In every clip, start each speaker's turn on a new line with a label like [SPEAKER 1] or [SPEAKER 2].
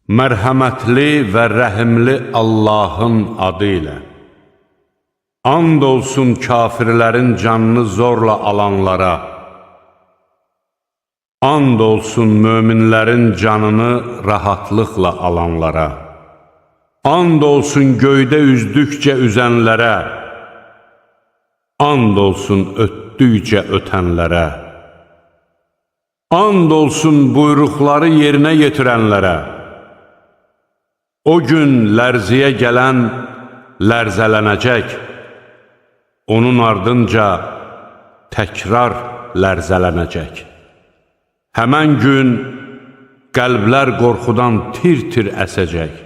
[SPEAKER 1] Mərhəmətli və rəhimli Allahın adı ilə. And olsun kafirlərin canını zorla alanlara. And olsun möminlərin canını rahatlıqla alanlara. And olsun göydə üzdükcə üzənlərə. And olsun ötdükcə ötənlərə. And olsun buyruqları yerinə yetirənlərə. O gün lərziyə gələn lərzələnəcək, onun ardınca təkrar lərzələnəcək. Həmən gün qəlblər qorxudan tir-tir əsəcək.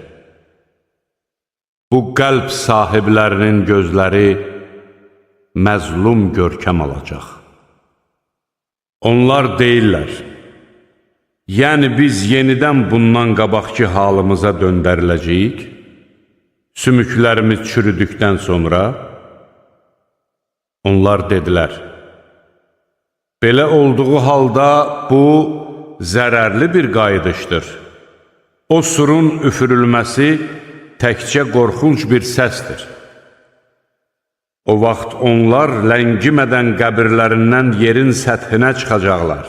[SPEAKER 1] Bu qəlb sahiblərinin gözləri məzlum görkəm alacaq. Onlar deyirlər, yəni biz yenidən bundan qabaqki halımıza döndəriləcəyik, sümüklərimiz çürüdükdən sonra. Onlar dedilər, belə olduğu halda bu zərərli bir qayıdışdır. O surun üfürülməsi təkcə qorxunc bir səsdir. O vaxt onlar ləngimədən qəbirlərindən yerin səthinə çıxacaqlar.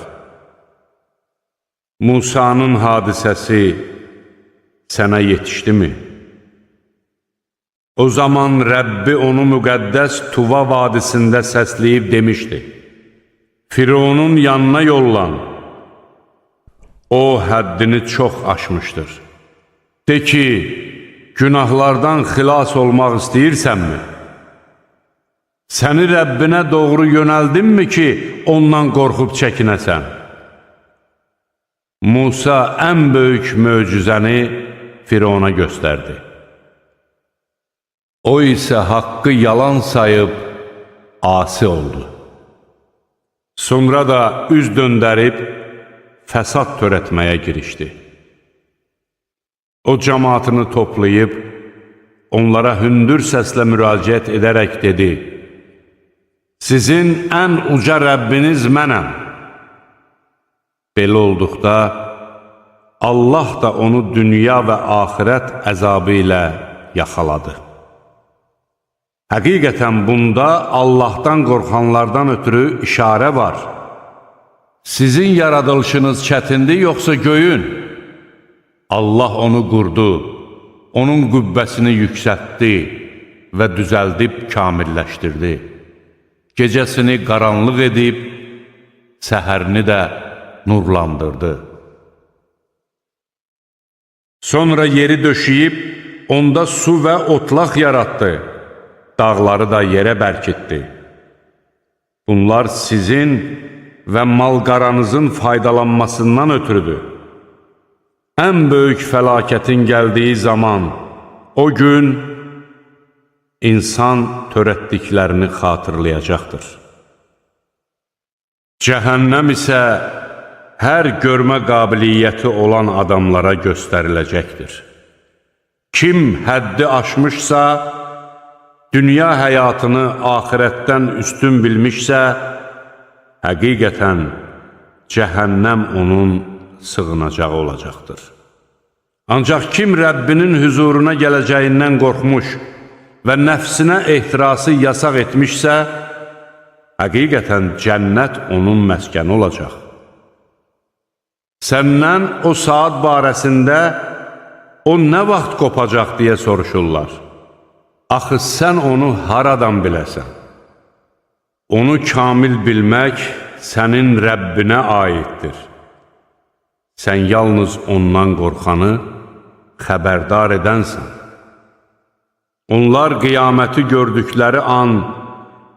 [SPEAKER 1] Musanın hadisəsi sənə yetişdimi? O zaman Rəbbi onu müqəddəs Tuva vadisində səsləyib demişdi, Fironun yanına yollan, o həddini çox aşmışdır. De ki, günahlardan xilas olmaq istəyirsənmi? Səni Rəbbinə doğru yönəldinmi ki, ondan qorxub çəkinəsən? Musa ən böyük möcüzəni Firona göstərdi. O isə haqqı yalan sayıb asi oldu. Sonra da üz döndərib fəsad törətməyə girişdi. O cəmaatını toplayıb, onlara hündür səslə müraciət edərək dedi, sizin ən uca Rəbbiniz mənəm. Belə olduqda, Allah da onu dünya və axirət əzabı ilə yaxaladı. Həqiqətən bunda Allahdan qorxanlardan ötürü işarə var. Sizin yaradılışınız çətindir, yoxsa göyün? Allah onu qurdu, onun qübbəsini yüksəltdi və düzəldib kamilləşdirdi. Gecəsini qaranlıq edib, səhərini də nurlandırdı. Sonra yeri döşəyib, onda su və otlaq yaratdı. Dağları da yerə bərkitdi. Bunlar sizin və mal-qaranızın faydalanmasından ötürüdür. Ən böyük fəlakətin gəldiyi zaman, o gün insan törətdiklərini xatırlayacaqdır. Cəhənnəm isə hər görmə qabiliyyəti olan adamlara göstəriləcəkdir. Kim həddi aşmışsa, dünya həyatını axirətdən üstün bilmişsə, həqiqətən cəhənnəm onun sığınacağı olacaqdır. Ancaq kim Rəbbinin hüzuruna gələcəyindən qorxmuş və nəfsinə ehtirası yasaq etmişsə, həqiqətən cənnət onun məskəni olacaq. Səndən o saat barəsində o nə vaxt qopacaq deyə soruşurlar. Axı sən onu haradan biləsən? Onu kamil bilmək sənin Rəbbinə aiddir. Sən yalnız ondan qorxanı xəbərdar edənsən. Onlar qiyaməti gördükləri an,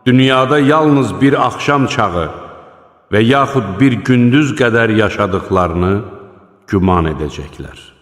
[SPEAKER 1] dünyada yalnız bir axşam çağı və yaxud bir gündüz qədər yaşadıqlarını güman edəcəklər.